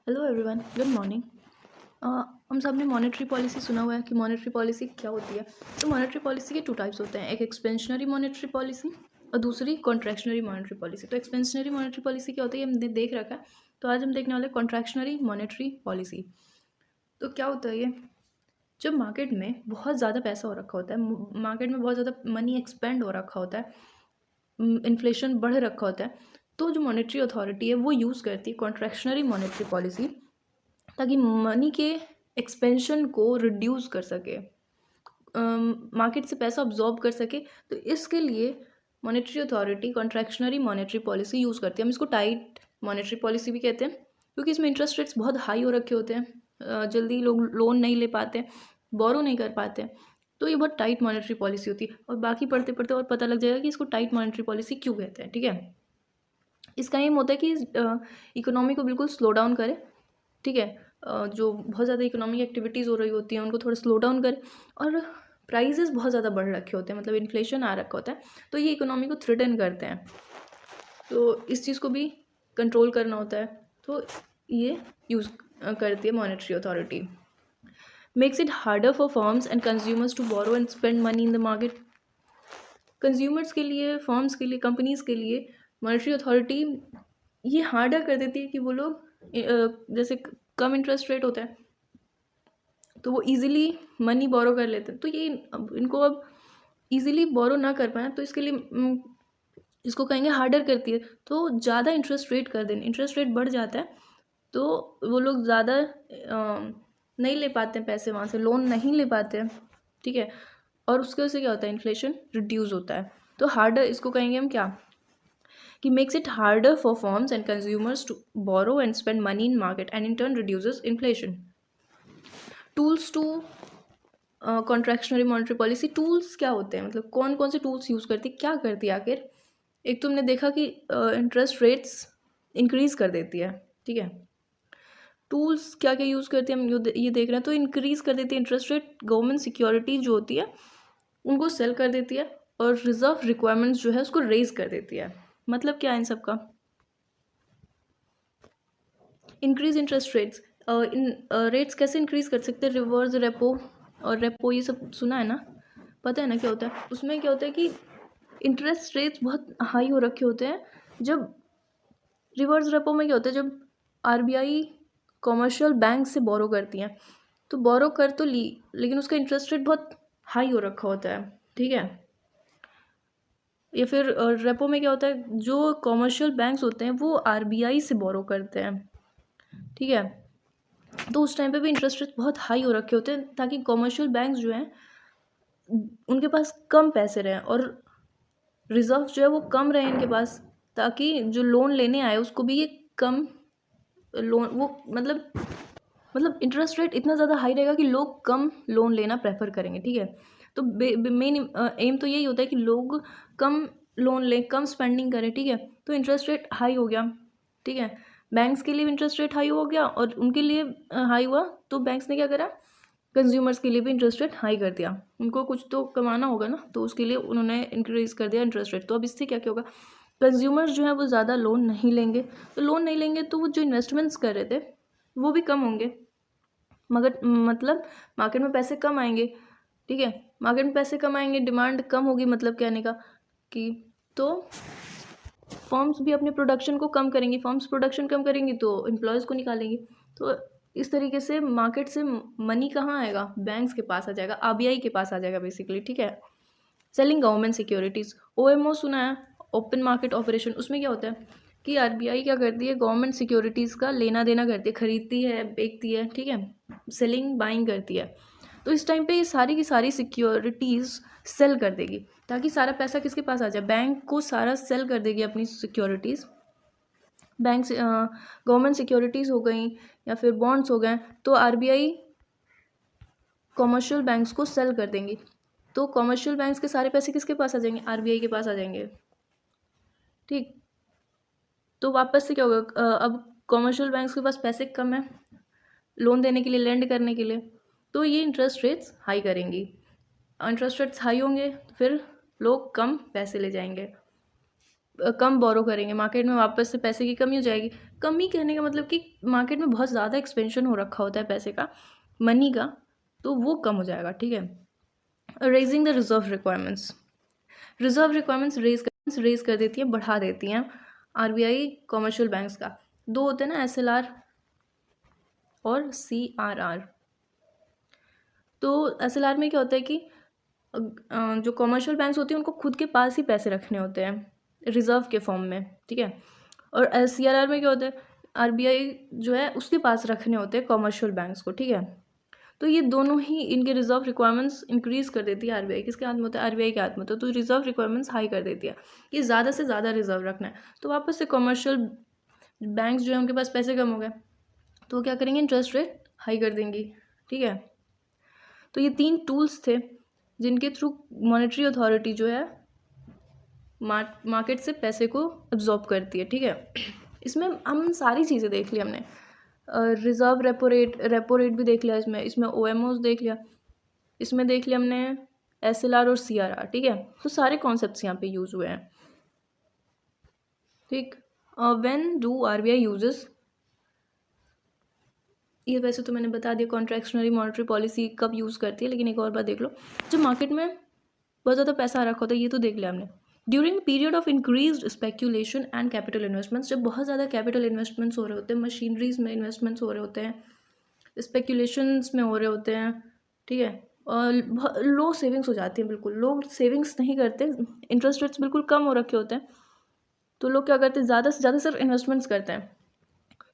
Hello everyone, good morning. हम सब ने मॉनेटरी पॉलिसी सुना हुआ है कि मॉनेटरी पॉलिसी क्या होती है। तो मॉनेटरी पॉलिसी के टू टाइप्स होते हैं, एक एक्सपेंशनरी मॉनेटरी पॉलिसी और दूसरी कॉन्ट्रैक्शनरी मॉनेटरी पॉलिसी। तो एक्सपेंशनरी मॉनेटरी पॉलिसी क्या होती है हमने देख रखा है। तो आज हम देखने वाले कॉन्ट्रैक्शनरी मॉनेटरी पॉलिसी। तो क्या होता है ये, जब मार्केट में बहुत ज़्यादा पैसा हो रखा होता है, मार्केट में बहुत ज़्यादा मनी एक्सपेंड हो रखा होता है, इन्फ्लेशन बढ़ रखा होता है, तो जो मॉनेटरी अथॉरिटी है वो यूज़ करती है कॉन्ट्रैक्शनरी मॉनेटरी पॉलिसी, ताकि मनी के एक्सपेंशन को रिड्यूस कर सके, मार्केट से पैसा अब्जॉर्ब कर सके। तो इसके लिए monetary authority contractionary monetary policy use करती है। हम इसको टाइट मॉनेटरी पॉलिसी भी कहते हैं, क्योंकि इसमें इंटरेस्ट रेट्स बहुत हाई हो रखे होते हैं, जल्दी लोग लोन नहीं ले पाते, बोरो नहीं कर पाते। तो ये बहुत टाइट मॉनेटरी पॉलिसी होती है, और बाकी पढ़ते पढ़ते और पता लग जाएगा कि इसको टाइट मॉनेटरी पॉलिसी क्यों कहते हैं। ठीक है, इसका एम होता है कि इकोनॉमी को बिल्कुल स्लो डाउन करे। ठीक है, जो बहुत ज़्यादा इकोनॉमिक एक्टिविटीज़ हो रही होती हैं उनको थोड़ा स्लो डाउन करे, और प्राइजेस बहुत ज़्यादा बढ़ रखे होते हैं, मतलब इन्फ्लेशन आ रखा होता है, तो ये इकोनॉमी को थ्रेटन करते हैं। तो इस चीज़ को भी कंट्रोल करना होता है, तो ये यूज़ करती है monetary authority. Makes it harder for firms and consumers to borrow and spend money in the market. Consumers के लिए, फर्म्स के लिए, कंपनीज़ के लिए मॉनेटरी अथॉरिटी ये हार्डर कर देती है कि वो लोग जैसे कम इंटरेस्ट रेट होता है तो वो इजीली मनी बोरो कर लेते हैं। तो ये इनको अब इजीली बोरो ना कर पाए, तो इसके लिए इसको कहेंगे हार्डर करती है। तो ज़्यादा इंटरेस्ट रेट कर दें, इंटरेस्ट रेट बढ़ जाता है तो वो लोग ज़्यादा नहीं ले पाते हैं पैसे, वहाँ से लोन नहीं ले पाते हैं। ठीक है, और उसके वजह से क्या होता है, इन्फ्लेशन रिड्यूस होता है। तो हार्डर इसको कहेंगे हम क्या, कि makes it harder for firms and consumers to borrow and spend money in market and in turn reduces inflation. Tools to contractionary monetary policy. Tools क्या होते हैं, मतलब कौन कौन से टूल्स यूज़ करती है, क्या करती है आखिर। एक तो हमने देखा कि इंटरेस्ट रेट्स इंक्रीज़ कर देती है। ठीक है, टूल्स क्या क्या यूज़ करती है हम ये देख रहे हैं। तो इंक्रीज़ कर देती है इंटरेस्ट रेट, गवर्नमेंट सिक्योरिटी जो होती है उनको सेल कर देती है, और रिजर्व रिक्वायरमेंट्स जो है उसको रेज कर देती है। मतलब क्या है इन सब का, increase interest rates. In rates कैसे इंक्रीज कर सकते हैं, रिवर्स रेपो और रेपो, ये सब सुना है ना, पता है ना क्या होता है। उसमें क्या होता है कि इंटरेस्ट रेट्स बहुत हाई हो रखे होते हैं। जब रिवर्स रेपो में क्या होता है, जब आरबीआई कॉमर्शियल बैंक से बोरो करती हैं, तो बोरो कर तो ली, लेकिन उसका इंटरेस्ट रेट बहुत हाई हो रखा होता है। ठीक है, या फिर रेपो में क्या होता है, जो कॉमर्शियल बैंक्स होते हैं वो आरबीआई से बोरो करते हैं। ठीक है, तो उस टाइम पे भी इंटरेस्ट रेट बहुत हाई हो रखे होते हैं, ताकि कॉमर्शियल बैंक्स जो हैं उनके पास कम पैसे रहें, और रिजर्व जो है वो कम रहे इनके पास, ताकि जो लोन लेने आए उसको भी ये कम लोन, वो मतलब इंटरेस्ट रेट इतना ज़्यादा हाई रहेगा कि लोग कम लोन लेना प्रेफर करेंगे। ठीक है, तो मेन एम तो यही होता है कि लोग कम लोन लें, कम स्पेंडिंग करें। ठीक है, तो इंटरेस्ट रेट हाई हो गया। ठीक है, बैंक्स के लिए भी इंटरेस्ट रेट हाई हो गया, और उनके लिए हाई हुआ, तो बैंक्स ने क्या करा, कंज्यूमर्स के लिए भी इंटरेस्ट रेट हाई कर दिया। उनको कुछ तो कमाना होगा ना, तो उसके लिए उन्होंने इंक्रीज़ कर दिया इंटरेस्ट रेट। तो अब इससे क्या क्या होगा, कंज्यूमर्स जो है वो ज़्यादा लोन नहीं लेंगे, तो लोन नहीं लेंगे तो वो जो इन्वेस्टमेंट्स कर रहे थे वो भी कम होंगे, मगर मतलब मार्केट में पैसे कम आएंगे। ठीक है, मार्केट में पैसे कम आएंगे, डिमांड कम होगी, मतलब कहने का कि तो फर्म्स भी अपने प्रोडक्शन को कम करेंगी, फर्म्स प्रोडक्शन कम करेंगी तो एम्प्लॉयज़ को निकालेंगी। तो इस तरीके से मार्केट से मनी कहाँ आएगा, बैंक्स के पास आ जाएगा, आरबीआई के पास आ जाएगा बेसिकली। ठीक है, सेलिंग गवर्नमेंट सिक्योरिटीज़, ओएमओ सुना है, ओपन मार्केट ऑपरेशन। उसमें क्या होता है कि आरबीआई क्या करती है, गवर्नमेंट सिक्योरिटीज़ का लेना देना करती है, खरीदती है, बेचती है। ठीक है, सेलिंग बाइंग करती है। तो इस टाइम पे ये सारी की सारी सिक्योरिटीज़ सेल कर देगी, ताकि सारा पैसा किसके पास आ जाए, बैंक को सारा सेल कर देगी अपनी सिक्योरिटीज़। बैंक से गवर्नमेंट सिक्योरिटीज़ हो गई या फिर बॉन्ड्स हो गए, तो आरबीआई कॉमर्शियल बैंक्स को सेल कर देंगी। तो कॉमर्शियल बैंक्स के सारे पैसे किसके पास आ जाएंगे, आरबीआई के पास आ जाएंगे। ठीक, तो वापस से क्या होगा, अब कॉमर्शियल बैंक्स के पास पैसे कम है लोन देने के लिए, लेंड करने के लिए, तो ये इंटरेस्ट रेट्स हाई करेंगी। इंटरेस्ट रेट्स हाई होंगे तो फिर लोग कम पैसे ले जाएंगे, कम बोरो करेंगे, मार्केट में वापस से पैसे की कमी हो जाएगी। कमी कहने का मतलब कि मार्केट में बहुत ज़्यादा एक्सपेंशन हो रखा होता है पैसे का, मनी का, तो वो कम हो जाएगा, ठीक है। Raising the reserve requirements, reserve requirements raise कर देती है, बढ़ा देती हैं आरबीआई कॉमर्शियल बैंक्स का। दो होते हैं ना, एसएलआर और सीआरआर। तो एसएलआर में क्या होता है कि जो कॉमर्शियल बैंक्स होती हैं उनको खुद के पास ही पैसे रखने होते हैं रिजर्व के फॉर्म में, ठीक है। और सीआरआर में क्या होता है, आरबीआई जो है उसके पास रखने होते हैं कॉमर्शियल बैंक्स को, ठीक है। तो ये दोनों ही इनके रिजर्व रिक्वायरमेंट्स इंक्रीज कर देती है आरबीआई। किसके हाथ में होता है, आरबीआई के हाथ में होता है। तो रिजर्व रिक्वायरमेंट्स हाई कर देती है कि ज़्यादा से ज़्यादा रिजर्व रखना है। तो वापस से कॉमर्शियल बैंक्स जो है उनके पास पैसे कम हो गए, तो वो क्या करेंगे, इंटरेस्ट रेट हाई कर देंगी, ठीक है। तो ये 3 टूल्स थे जिनके थ्रू मॉनेटरी अथॉरिटी जो है मार्केट से पैसे को एब्जॉर्ब करती है, ठीक है। इसमें हम सारी चीज़ें देख ली हमने, रिजर्व रेपो रेट भी देख लिया, इसमें ओएमओस देख लिया, इसमें देख लिया हमने एसएलआर और सीआरआर, ठीक है। तो सारे कॉन्सेप्ट्स यहाँ पे यूज़ हुए हैं, ठीक। व्हेन डू आरबीआई यूजेस, ये वैसे तो मैंने बता दिया कॉन्ट्रैक्शनरी मॉनेटरी पॉलिसी कब यूज़ करती है, लेकिन एक और बात देख लो, जब मार्केट में बहुत ज़्यादा पैसा आ रखा होता है, ये तो देख लिया हमने। During period of increased speculation and capital investments, जब बहुत ज़्यादा कैपिटल इन्वेस्टमेंट्स हो रहे होते हैं, मशीनरीज में इन्वेस्टमेंट्स हो रहे होते हैं, स्पेक्यूलेशंस में हो रहे होते हैं, ठीक है। और लो सेविंग्स हो जाती हैं, बिल्कुल लोग सेविंग्स नहीं करते, इंटरेस्ट रेट्स बिल्कुल कम हो रखे होते हैं, तो लोग क्या करते हैं, ज़्यादा से ज़्यादा सिर्फ इन्वेस्टमेंट्स करते हैं।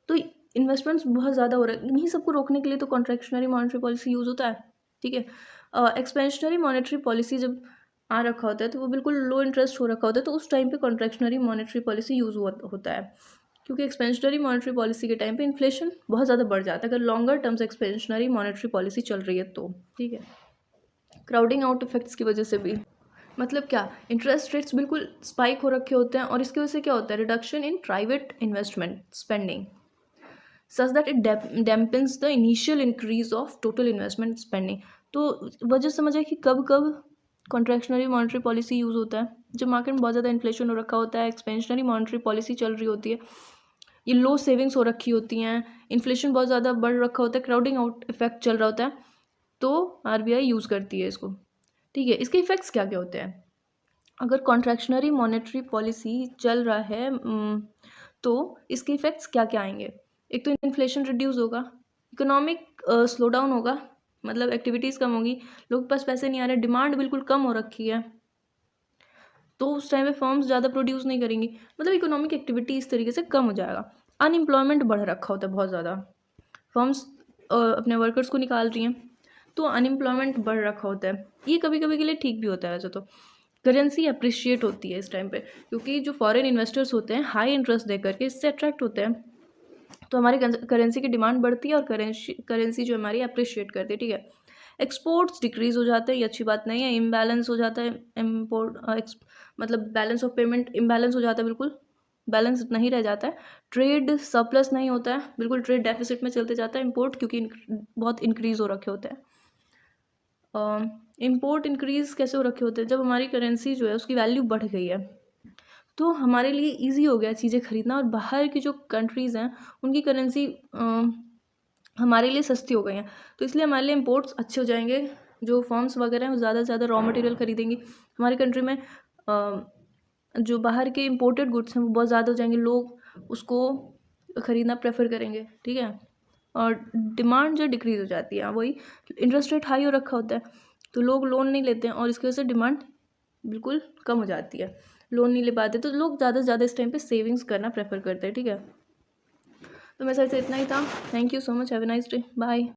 तो इन्वेस्टमेंट्स बहुत ज़्यादा हो रहे हैं, इन्हीं सबको रोकने के लिए तो कॉन्ट्रैक्शनरी मॉनेटरी पॉलिसी यूज़ होता है, ठीक है। एक्सपेंशनरी मॉनेटरी पॉलिसी जब आ रखा होता है तो वो बिल्कुल लो इंटरेस्ट हो रखा होता है, तो उस टाइम पे कॉन्ट्रैक्शनरी मॉनेटरी पॉलिसी यूज़ होता है, क्योंकि एक्सपेंशनरी मॉनेटरी पॉलिसी के टाइम पे इन्फ्लेशन बहुत ज़्यादा बढ़ जाता है अगर longer terms expansionary monetary policy चल रही है तो, ठीक है। क्राउडिंग आउट इफेक्ट्स की वजह से भी, मतलब क्या, इंटरेस्ट रेट्स बिल्कुल स्पाइक हो रखे होते हैं और इसकी वजह से क्या होता है, reduction in private investment spending such that it dampens the initial increase of total investment spending. तो वजह समझ आए कि कब कब कॉन्ट्रैक्शनरी मॉनेटरी पॉलिसी यूज़ होता है, जब मार्केट में बहुत ज़्यादा इन्फ्लेशन हो रखा होता है, एक्सपेंशनरी मॉनेटरी पॉलिसी चल रही होती है, ये लो सेविंग्स हो रखी होती हैं, इन्फ्लेशन बहुत ज़्यादा बढ़ रखा होता है, क्राउडिंग आउट इफेक्ट चल रहा होता है, तो आरबीआई यूज़ करती है इसको, ठीक है। इसके इफेक्ट्स क्या क्या होते हैं, अगर कॉन्ट्रैक्शनरी मॉनेटरी पॉलिसी चल रहा है तो इसके इफेक्ट्स क्या क्या आएंगे, एक तो इन्फ्लेशन रिड्यूस होगा, इकोनॉमिक स्लो डाउन होगा, मतलब एक्टिविटीज़ कम होगी, लोगों के पास पैसे नहीं आ रहे, डिमांड बिल्कुल कम हो रखी है, तो उस टाइम पे फर्म्स ज़्यादा प्रोड्यूस नहीं करेंगी, मतलब इकोनॉमिक एक्टिविटी इस तरीके से कम हो जाएगा। अनएम्प्लॉयमेंट बढ़ रखा होता है बहुत ज़्यादा, फर्म्स अपने वर्कर्स को निकाल रही हैं, तो अनएम्प्लॉयमेंट बढ़ रखा होता है, ये कभी कभी के लिए ठीक भी होता है वैसे तो। करेंसी अप्रिशिएट होती है इस टाइम पे, क्योंकि जो फॉरेन इन्वेस्टर्स होते हैं हाई इंटरेस्ट दे करके इससे अट्रैक्ट होते हैं, तो हमारी करेंसी की डिमांड बढ़ती है और करेंसी जो हमारी अप्रिशिएट करती है, ठीक है। एक्सपोर्ट्स डिक्रीज़ हो जाते हैं, ये अच्छी बात नहीं है, इम्बैलेंस हो जाता है, मतलब बैलेंस ऑफ पेमेंट इम्बैलेंस हो जाता है, बिल्कुल बैलेंस नहीं रह जाता है, ट्रेड सरप्लस नहीं होता है, बिल्कुल ट्रेड डेफिसिट में चलते जाता है, इम्पोर्ट क्योंकि बहुत इंक्रीज़ हो रखे होते हैं। इम्पोर्ट इंक्रीज़ कैसे हो रखे होते हैं, जब हमारी करेंसी जो है उसकी वैल्यू बढ़ गई है, तो हमारे लिए इजी हो गया चीज़ें ख़रीदना, और बाहर की जो कंट्रीज़ हैं उनकी करेंसी हमारे लिए सस्ती हो गई हैं, तो इसलिए हमारे लिए इम्पोर्ट्स अच्छे हो जाएंगे, जो फर्म्स वगैरह हैं वो ज़्यादा से ज़्यादा रॉ मटेरियल खरीदेंगी, हमारी कंट्री में जो बाहर के इम्पोर्टेड गुड्स हैं वो बहुत ज़्यादा हो जाएंगे, लोग उसको ख़रीदना प्रेफर करेंगे, ठीक है। और डिमांड जो डिक्रीज़ हो जाती है, वही इंटरेस्ट रेट हाई हो रखा होता है, तो लोग लोन नहीं लेते हैं और इसकी वजह से डिमांड बिल्कुल कम हो जाती है, लोन नहीं ले पाते, तो लोग ज़्यादा से ज़्यादा इस टाइम पे सेविंग्स करना प्रेफर करते हैं, ठीक है। तो मेरे साइड से इतना ही था, thank you so much, have a nice day, bye.